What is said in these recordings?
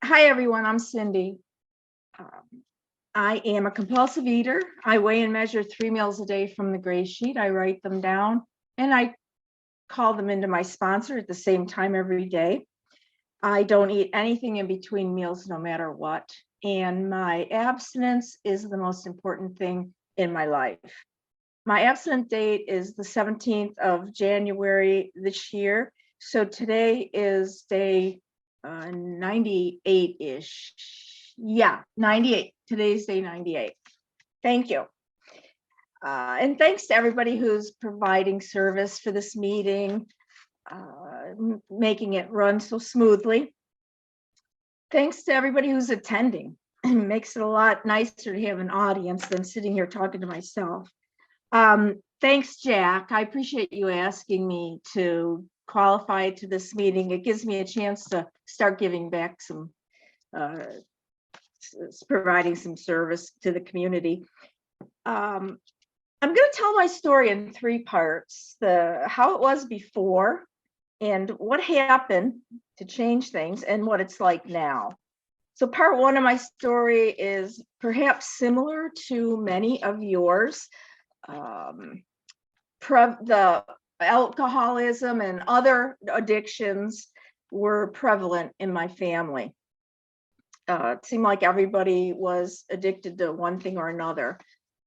Hi, everyone. I'm Cindy. I am a compulsive eater. I weigh and measure 3 meals a day from the gray sheet. I write them down and I call them into my sponsor at the same time every day. I don't eat anything in between meals, no matter what. And my abstinence is the most important thing in my life. My abstinent date is the 17th of January this year. So today is day 98-ish. Yeah, 98. Today's day 98. Thank you. And thanks to everybody who's providing service for this meeting, making it run so smoothly. Thanks to everybody who's attending. It makes it a lot nicer to have an audience than sitting here talking to myself. Thanks, Jack. I appreciate you asking me to qualify to this meeting. It gives me a chance to start giving back some, providing some service to the community. I'm going to tell my story in 3 parts: how it was before, and what happened to change things, and what it's like now. So part 1 of my story is perhaps similar to many of yours. The alcoholism and other addictions were prevalent in my family. It seemed like everybody was addicted to one thing or another.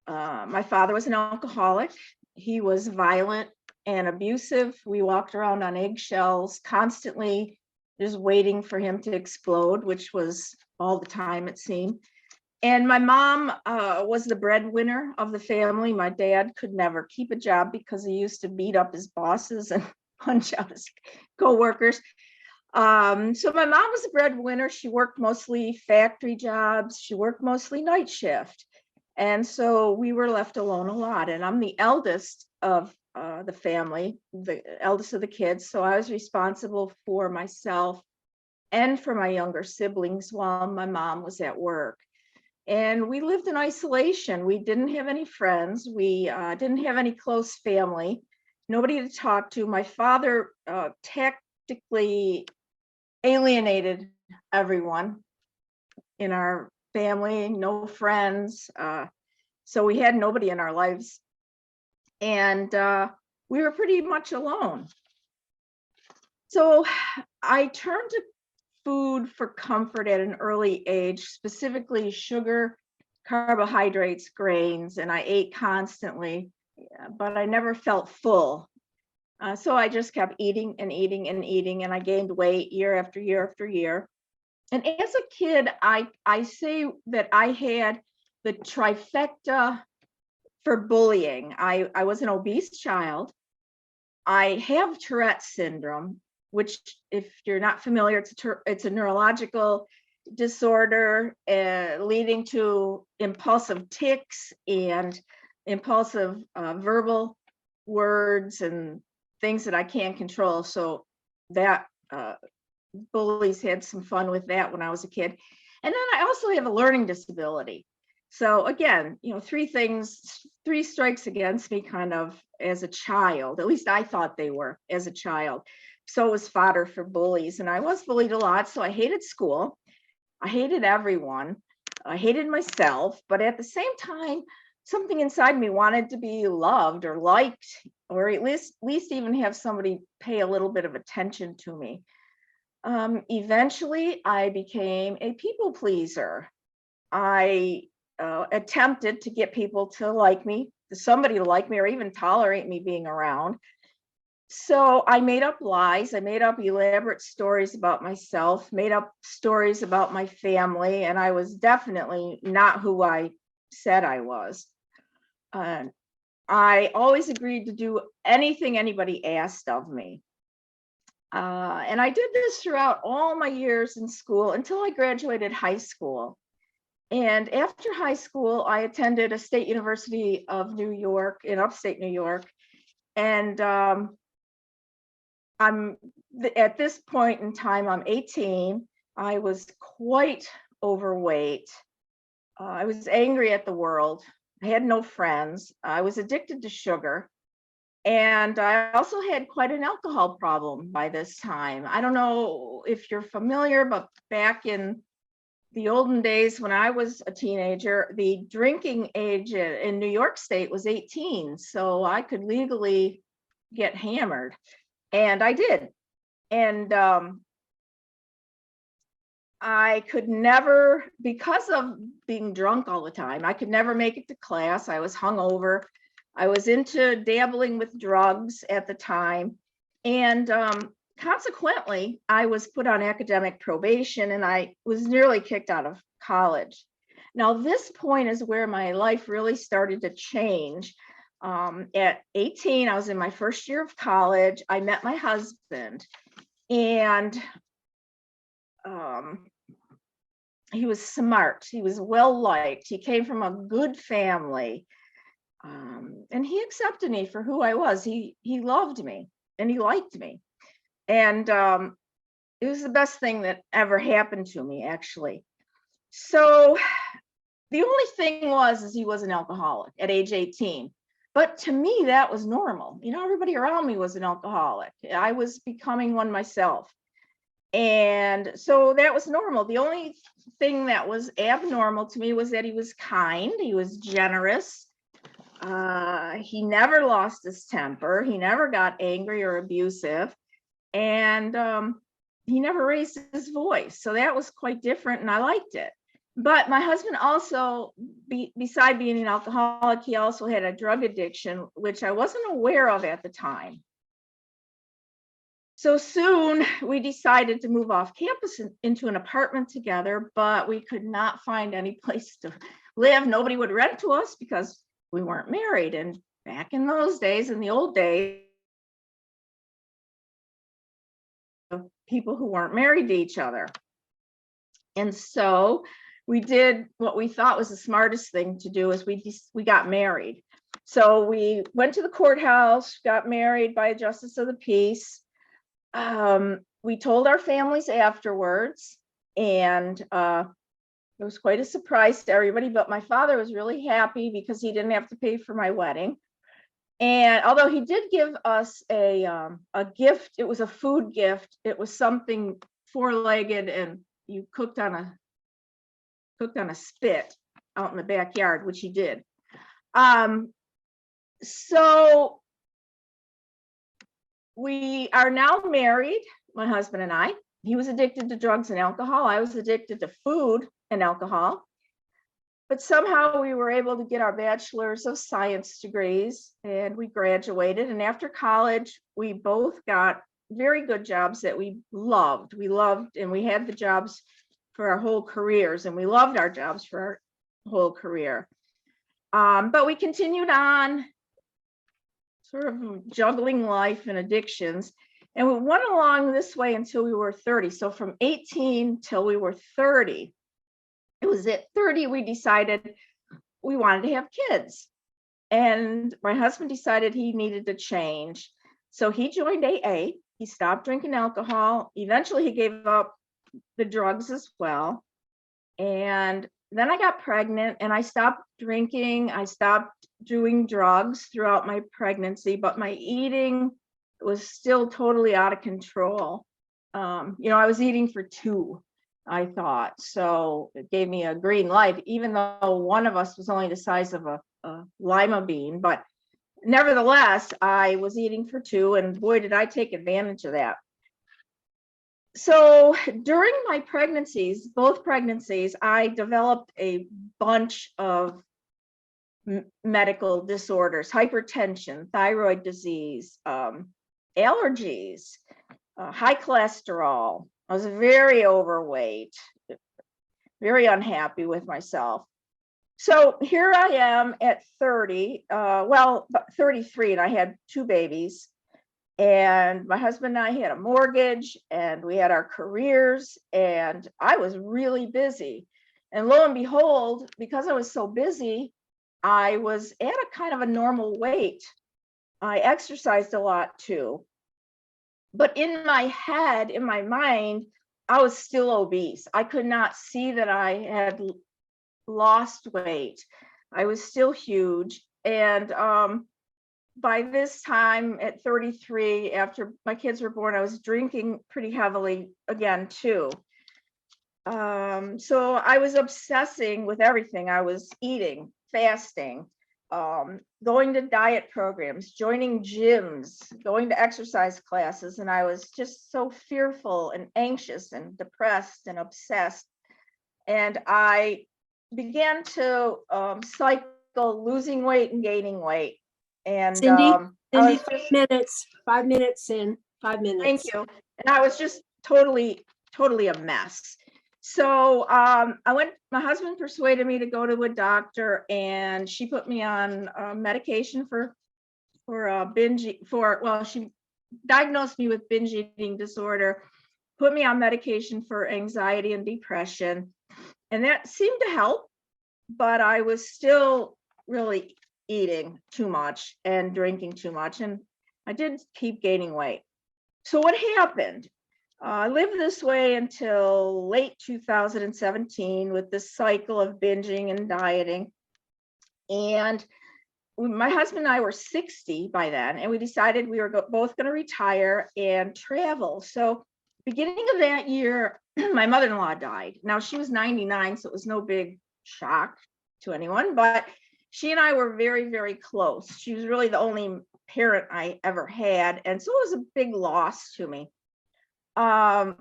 My father was an alcoholic. He was violent and abusive. We walked around on eggshells, constantly just waiting for him to explode, which was all the time, it seemed. And my mom was the breadwinner of the family. My dad could never keep a job because he used to beat up his bosses and punch out his coworkers. So my mom was a breadwinner. She worked mostly factory jobs. She worked mostly night shift. And so we were left alone a lot. And I'm the eldest of the family, the eldest of the kids. So I was responsible for myself and for my younger siblings while my mom was at work. And we lived in isolation. We didn't have any friends. We didn't have any close family, nobody to talk to. My father tactically alienated everyone in our family, no friends. So we had nobody in our lives. And we were pretty much alone. So I turned to food for comfort at an early age, specifically sugar, carbohydrates, grains, and I ate constantly, but I never felt full. So I just kept eating and eating and eating, and I gained weight year after year after year. And as a kid, I say that I had the trifecta for bullying. I was an obese child. I have Tourette's syndrome, which, if you're not familiar, it's a neurological disorder leading to impulsive tics and impulsive verbal words and things that I can't control. So that bullies had some fun with that when I was a kid. And then I also have a learning disability. So again, 3 strikes against me kind of as a child. At least I thought they were as a child. So it was fodder for bullies. And I was bullied a lot. So I hated school. I hated everyone. I hated myself. But at the same time, something inside me wanted to be loved or liked, or at least even have somebody pay a little bit of attention to me. Eventually, I became a people pleaser. I attempted to get people to like me, somebody to like me, or even tolerate me being around. So I made up lies. I made up elaborate stories about myself, made up stories about my family, and I was definitely not who I said I was. I always agreed to do anything anybody asked of me. And I did this throughout all my years in school until I graduated high school. And after high school, I attended a State University of New York in upstate New York. And I'm at this point in time, I'm 18. I was quite overweight. I was angry at the world. I had no friends. I was addicted to sugar. And I also had quite an alcohol problem by this time. I don't know if you're familiar, but back in the olden days when I was a teenager, the drinking age in New York State was 18, so I could legally get hammered, and I did. And I could never, because of being drunk all the time, I could never make it to class. I was hungover. I was into dabbling with drugs at the time. And consequently, I was put on academic probation and I was nearly kicked out of college. Now, this point is where my life really started to change. At 18, I was in my first year of college. I met my husband, and he was smart. He was well liked. He came from a good family, and he accepted me for who I was. He loved me and he liked me, and it was the best thing that ever happened to me, actually. So the only thing is he was an alcoholic at age 18. But to me, that was normal. You know, everybody around me was an alcoholic. I was becoming one myself. And so that was normal. The only thing that was abnormal to me was that he was kind, he was generous. He never lost his temper. He never got angry or abusive. And he never raised his voice. So that was quite different, and I liked it. But my husband also, beside being an alcoholic, he also had a drug addiction, which I wasn't aware of at the time. So soon we decided to move off campus into an apartment together, but we could not find any place to live. Nobody would rent to us because we weren't married. And back in those days, in the old days, people who weren't married to each other. And so we did what we thought was the smartest thing to do, is we got married. So we went to the courthouse, got married by a justice of the peace. We told our families afterwards, and it was quite a surprise to everybody, but my father was really happy because he didn't have to pay for my wedding. And although he did give us a gift, it was a food gift. It was something four-legged, and you cooked on a spit out in the backyard, which he did. So we are now married, my husband and I. He was addicted to drugs and alcohol. I was addicted to food and alcohol. But somehow we were able to get our bachelor's of science degrees, and we graduated. And after college, we both got very good jobs that we loved. And we had the jobs for our whole careers, and we loved our jobs for our whole career. But we continued on, sort of juggling life and addictions. And we went along this way until we were 30. So from 18 till we were 30, it was at 30 we decided we wanted to have kids. And my husband decided he needed to change. So he joined AA. He stopped drinking alcohol. Eventually he gave up the drugs as well. And then I got pregnant and I stopped drinking. I stopped doing drugs throughout my pregnancy, but my eating was still totally out of control. I was eating for two, I thought. So it gave me a green light, even though one of us was only the size of a lima bean. But nevertheless, I was eating for two, and boy, did I take advantage of that. So during my pregnancies, both pregnancies, I developed a bunch of medical disorders: hypertension, thyroid disease, allergies, high cholesterol. I was very overweight, very unhappy with myself. So here I am at 30, 33, and I had two babies. And my husband and I had a mortgage, and we had our careers, and I was really busy. And lo and behold, because I was so busy, I was at a kind of a normal weight. I exercised a lot too. But in my head, in my mind, I was still obese. I could not see that I had lost weight. I was still huge. And by this time at 33, after my kids were born, I was drinking pretty heavily again too. So I was obsessing with everything. I was eating, fasting, going to diet programs, joining gyms, going to exercise classes. And I was just so fearful and anxious and depressed and obsessed. And I began to cycle losing weight and gaining weight. And Cindy, I was 5 minutes in, 5 minutes. thank you. And I was just totally a mess. So my husband persuaded me to go to a doctor, and she put me on medication for she diagnosed me with binge eating disorder, put me on medication for anxiety and depression. And that seemed to help, but I was still really eating too much and drinking too much. And I did keep gaining weight. So what happened? I lived this way until late 2017 with this cycle of binging and dieting. And my husband and I were 60 by then, and we decided we were both going to retire and travel. So beginning of that year, my mother-in-law died. Now she was 99, so it was no big shock to anyone, but she and I were very, very close. She was really the only parent I ever had. And so it was a big loss to me. Then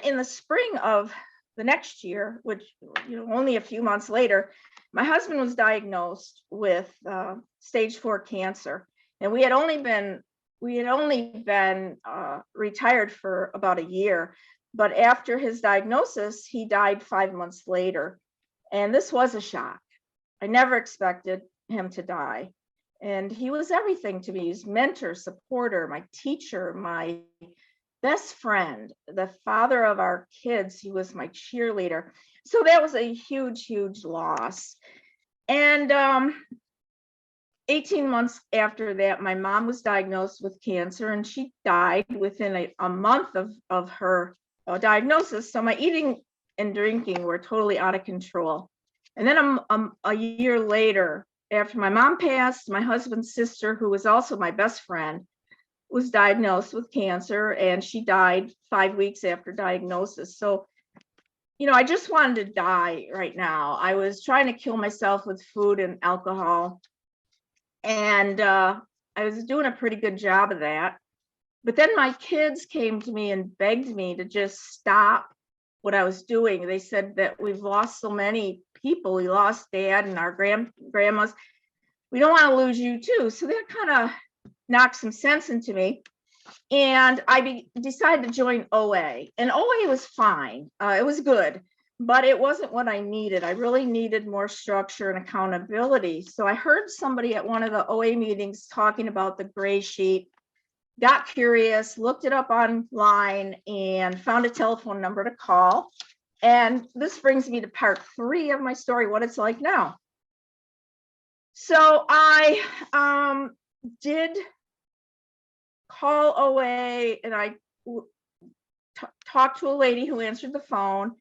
in the spring of the next year, which, only a few months later, my husband was diagnosed with stage 4 cancer. And we had only been retired for about a year. But after his diagnosis, he died 5 months later. And this was a shock. I never expected him to die. And he was everything to me. He was mentor, supporter, my teacher, my best friend, the father of our kids. He was my cheerleader. So that was a huge, huge loss. And 18 months after that, my mom was diagnosed with cancer, and she died within a month of her diagnosis. So my eating and drinking were totally out of control. And then a year later, after my mom passed, my husband's sister, who was also my best friend, was diagnosed with cancer, and she died 5 weeks after diagnosis. So, I just wanted to die right now. I was trying to kill myself with food and alcohol, and I was doing a pretty good job of that. But then my kids came to me and begged me to just stop what I was doing. They said that we've lost so many people. We lost Dad and our grandmas. We don't want to lose you too. So that kind of knocked some sense into me. And I decided to join OA. And OA was fine. It was good, but it wasn't what I needed. I really needed more structure and accountability. So I heard somebody at one of the OA meetings talking about the gray sheet, got curious, looked it up online, and found a telephone number to call. And this brings me to part 3 of my story, what it's like now. So I did call OA, and I talked to a lady who answered the phone,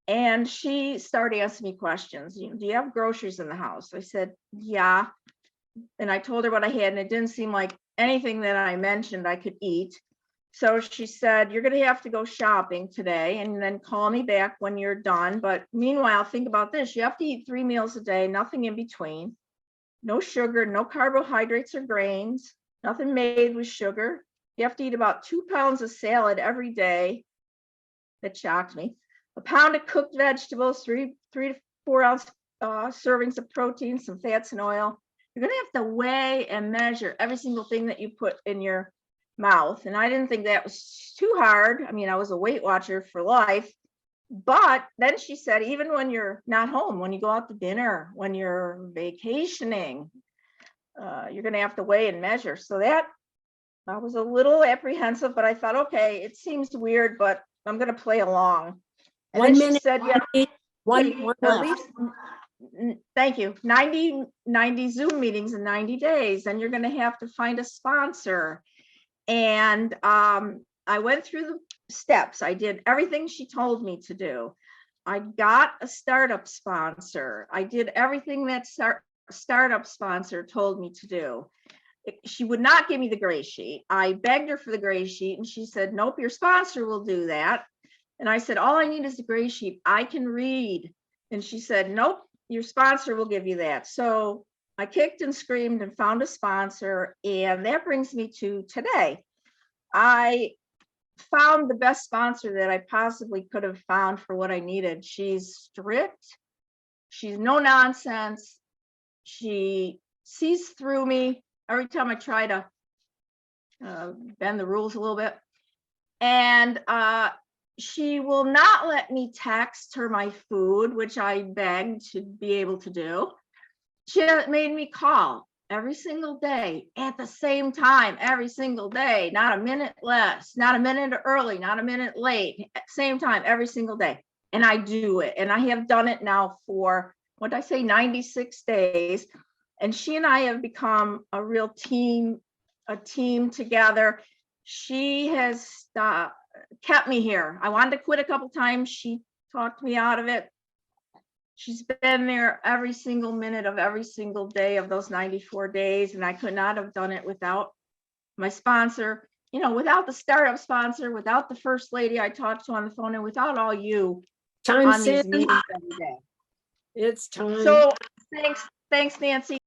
and she started asking me questions. Do you have groceries in the house? I said, yeah. And I told her what I had, and it didn't seem like anything that I mentioned I could eat. So she said, you're going to have to go shopping today and then call me back when you're done. But meanwhile, think about this. You have to eat 3 meals a day, nothing in between. No sugar, no carbohydrates or grains, nothing made with sugar. You have to eat about 2 pounds of salad every day. That shocked me. A pound of cooked vegetables, 3 to 4 ounce servings of protein, some fats and oil. You're going to have to weigh and measure every single thing that you put in your mouth. And I didn't think that was too hard. I mean, I was a Weight Watcher for life. But then she said, even when you're not home, when you go out to dinner, when you're vacationing, you're going to have to weigh and measure. So that I was a little apprehensive, but I thought, okay, it seems weird, but I'm going to play along. And 1 then minute. she said, yeah, one at least, thank you, 90 Zoom meetings in 90 days, and you're going to have to find a sponsor. And I went through the steps. I did everything she told me to do. I got a startup sponsor. I did everything that startup sponsor told me to do. She would not give me the gray sheet. I begged her for the gray sheet, and she said, nope, your sponsor will do that. And I said, all I need is a gray sheet. I can read. And she said, nope, your sponsor will give you that. So I kicked and screamed and found a sponsor. And that brings me to today. I found the best sponsor that I possibly could have found for what I needed. She's strict. She's no nonsense. She sees through me every time I try to bend the rules a little bit. And she will not let me text her my food, which I begged to be able to do. She made me call every single day at the same time, every single day, not a minute less, not a minute early, not a minute late, same time, every single day. And I do it. And I have done it now for, what did I say, 96 days. And she and I have become a real team, a team together. She has kept me here. I wanted to quit a couple times. She talked me out of it. She's been there every single minute of every single day of those 94 days. And I could not have done it without my sponsor, you know, without the startup sponsor, without the first lady I talked to on the phone, and without all you Time, on these Sin. meetings every day. It's time. So thanks, Nancy.